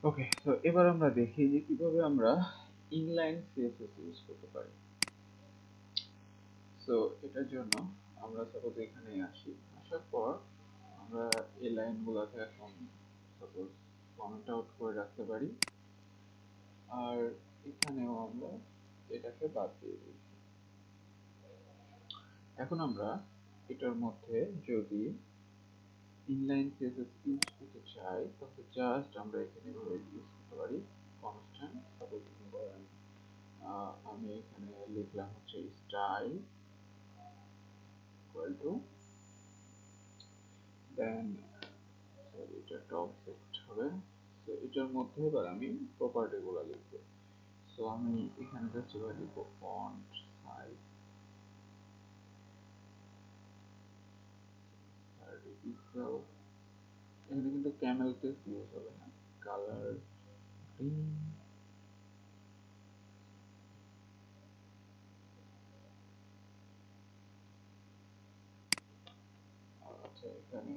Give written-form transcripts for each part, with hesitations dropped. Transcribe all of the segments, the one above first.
ওকে, তো এবার আমরা দেখি যে কিভাবে আমরা ইনলাইন সিএসএস ইউজ করতে পারি। সো এটার জন্য আমরা সাপোজ এখানে আসি, আসার পর আমরা এই লাইনগুলোকে এখন সাপোজ কমেন্ট আউট করে রাখতে পারি, আর এখানেও আমরা এটাকে বাদ দিয়ে দিই। এখন আমরা এটার মধ্যে যদি ইনলাইন সিএসএস ইউজ করতে চাই তাহলে জাস্ট আমরা এখানে এভাবে ইউজ করতে পারি কনস্ট্যান্ট। সাপোজ ধরেন আমি এখানে লিখলাম হচ্ছে স্টাইল ইকুয়াল টু দেন এটা টপ সেট হবে। তো এটার মধ্যে এবার আমি প্রপার্টি গুলো লিখবো। সো আমি এখানে জাস্ট এবার লিখবো ফন্ট সাইজ 30 পিক্সেল। এখানে কিন্তু ক্যামেল টেক্সট ইউজ হবে না। কালার গ্রিন, আচ্ছা এখানে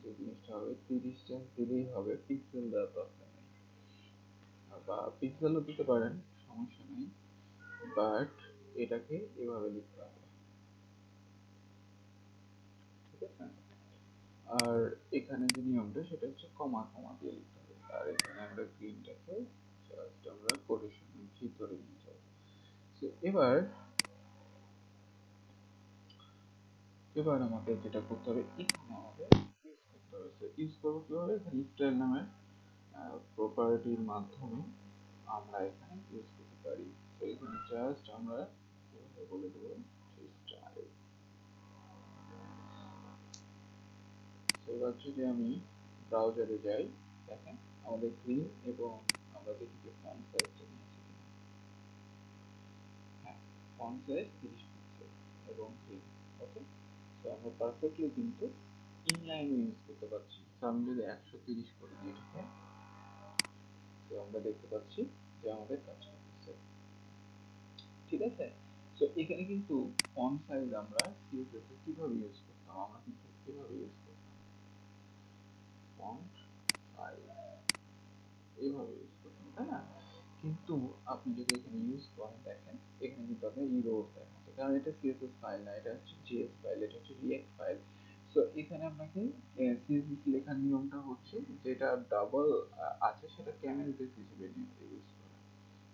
যে জিনিসটা হবে 30টা দিলেই হবে, পিক্সেল দেওয়ার দরকার নেই, বা পিক্সেলও দিতে পারেন, সমস্যা নেই, বাট এটাকে এভাবে লিখতে হবে, ঠিক আছে। আর এখানে যে নিয়মটা সেটা হচ্ছে কমা কমা দিয়ে লিখতে হবে। আর এখানে আমরা গ্রিনটাকে জাস্ট আমরা কোটেশনের ভিতরে নিয়ে যাব। তো এবার আমাদের যেটা করতে হবে, এখানে আমাদের ইউজ করতে হবে। তো ইউজ করবো কিভাবে, এখানে স্টাইল নামের প্রপার্টির মাধ্যমে আমরা এখানে ইউজ করতে পারি। তো এখানে জাস্ট আমরা এভাবে বলে দেবো স্টাইল। এবার যদি আমি ব্রাউজারে যাই, দেখেন আমাদের গ্রিন, এবং আমরা দেখি যে ফন্ট সাইজটা নিয়েছি কিনা। হ্যাঁ, ফন্ট সাইজ 30 পিক্সেল এবং গ্রিন। ওকে, তো আমরা পারফেক্টলি কিন্তু ইনলাইন ইউজ করতে পারছি। তো আমি যদি 130 করে দিই এটাকে, তো আমরা দেখতে পাচ্ছি যে আমাদের কাজ করতেছে, ঠিক আছে। তো এখানে কিন্তু ফন্ট সাইজ আমরা সিএসএস এ কিভাবে ইউজ করতাম, আমরা কিন্তু কিভাবে ইউজ করতাম, ফন্ট সাইজ এইভাবে ইউজ করতাম, তাই না? কিন্তু আপনি যদি এখানে ইউজ করেন, দেখেন এখানে কিন্তু আপনার ইরোর দেখাচ্ছে, কারণ এটা সিএসএস ফাইল না, এটা হচ্ছে জেএস ফাইল, এটা হচ্ছে রিঅ্যাক্ট ফাইল। সো এখানে আপনাকে সিএসএস লেখার নিয়মটা হচ্ছে যেটা ডাবল আছে সেটা ক্যামেল কেস হিসেবে ইউজ করা,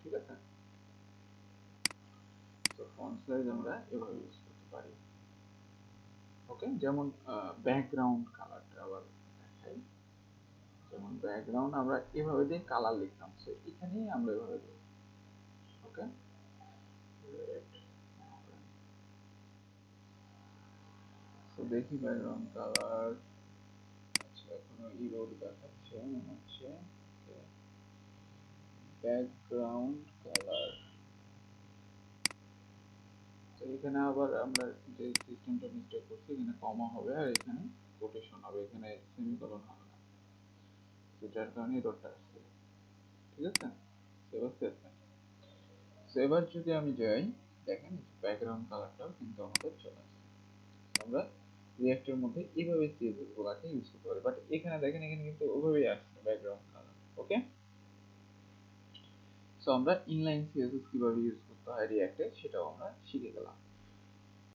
ঠিক আছে। তো ফন্ট সাইজ আমরা এভাবে ইউজ করতে পারি। ওকে, যেমন ব্যাকগ্রাউন্ড কালারটা আবার দেখাই, যেমন ব্যাকগ্রাউন্ড আমরা এভাবে দিয়ে কালার লিখতাম, সো এখানেই আমরা এভাবে দেবো। ওকে, রেড, তো দেখি ব্যাকগ্রাউন্ড কালার, আচ্ছা এখনো ইরোড দেখাচ্ছে মনে হচ্ছে। ব্যাকগ্রাউন্ড কালার, তো এখানে আবার আমরা যে সিস্টেমটা মিস্টেক করছি, এখানে কমা হবে আর এখানে কোটেশন হবে, এখানে সেমিকোলন হবে না, তো যার কারণে ইরোডটা আসছে, ঠিক আছে। এবার সেভ। তো এবার যদি আমি যাই, দেখেন ব্যাকগ্রাউন্ড কালারটাও কিন্তু আমাদের চলে আসছে। আমরা রিঅ্যাক্টের মধ্যে এইভাবে সিএসএস গুলাকে ইউজ করতে পারি, বাট এখানে দেখেন এখানে কিন্তু ওভাবেই আসছে ব্যাকগ্রাউন্ড কালার। ওকে, সো আমরা ইনলাইন সিএসএস কিভাবে ইউজ করতে হয় রিঅ্যাক্টে সেটাও আমরা শিখে গেলাম।